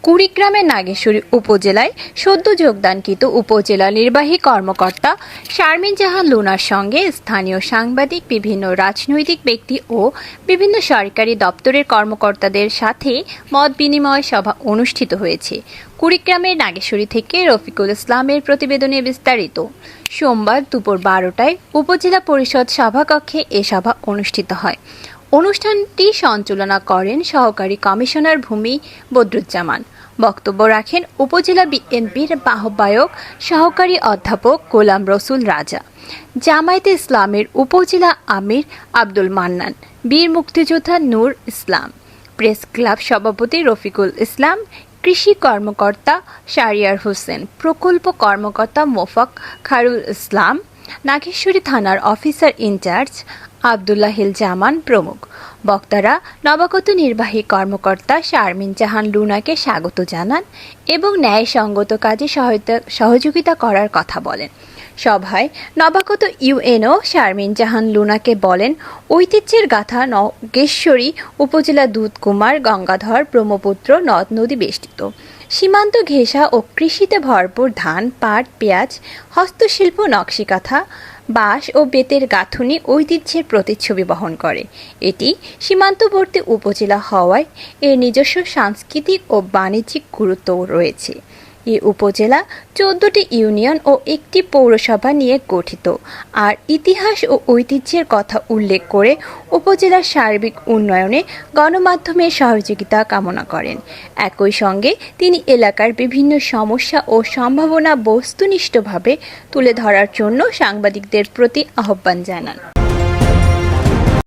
কুড়িগ্রামের নাগেশ্বরী উপজেলায় সদ্য যোগদানকৃত উপজেলা নির্বাহী কর্মকর্তা শারমিন জাহান লুনার সঙ্গে স্থানীয় সাংবাদিক, বিভিন্ন রাজনৈতিক ব্যক্তি ও বিভিন্ন সরকারি দপ্তরের কর্মকর্তাদের সাথে মত বিনিময় সভা অনুষ্ঠিত হয়েছে। কুড়িগ্রামের নাগেশ্বরী থেকে রফিকুল ইসলামের প্রতিবেদনে বিস্তারিত। সোমবার দুপুর 12টায় উপজেলা পরিষদ সভাকক্ষে এ সভা অনুষ্ঠিত হয়। অনুষ্ঠানটি সঞ্চালনা করেন সহকারী কমিশনার ভূমি বদরুজ্জামান। বক্তব্য রাখেন উপজেলা বিএনপির আহ্বায়ক সহকারী অধ্যাপক গোলাম রসুল রাজা, জামায়াতে ইসলামের উপজেলা আমির আব্দুল মান্নান, বীর মুক্তিযোদ্ধা নূর ইসলাম, প্রেস ক্লাব সভাপতি রফিকুল ইসলাম, কৃষি কর্মকর্তা শাহরিয়ার হোসেন, প্রকল্প কর্মকর্তা মোফাক্খারুল ইসলাম, নাগেশ্বরী থানার অফিসার ইনচার্জ আবদুল্লাহিল জামান প্রমুখ। বক্তারা নবাগত নির্বাহী কর্মকর্তা শারমিন জাহান লুনাকে স্বাগত জানান এবং ন্যায়সঙ্গত কাজে সহযোগিতা করার কথা বলেন। সভায় নবাগত ইউএনও শারমিন জাহান লুনাকে বলেন, ঐতিহ্যের গাথা নাগেশ্বরী উপজেলা দুধকুমার, গঙ্গাধর, ব্রহ্মপুত্র নদ নদী বেষ্টিত। সীমান্ত ঘেঁষা ও কৃষিতে ভরপুর ধান, পাট, পেঁয়াজ, হস্তশিল্প, নকশিকাঁথা, বাঁশ ও বেতের গাঁথুনি ঐতিহ্যের প্রতিচ্ছবি বহন করে। এটি সীমান্তবর্তী উপজেলা হওয়ায় এর নিজস্ব সাংস্কৃতিক ও বাণিজ্যিক গুরুত্ব রয়েছে। এই উপজেলা 14টি ইউনিয়ন ও একটি পৌরসভা নিয়ে গঠিত। আর ইতিহাস ও ঐতিহ্যের কথা উল্লেখ করে উপজেলার সার্বিক উন্নয়নে গণমাধ্যমের সহযোগিতা কামনা করেন। একই সঙ্গে তিনি এলাকার বিভিন্ন সমস্যা ও সম্ভাবনা বস্তুনিষ্ঠভাবে তুলে ধরার জন্য সাংবাদিকদের প্রতি আহ্বান জানান।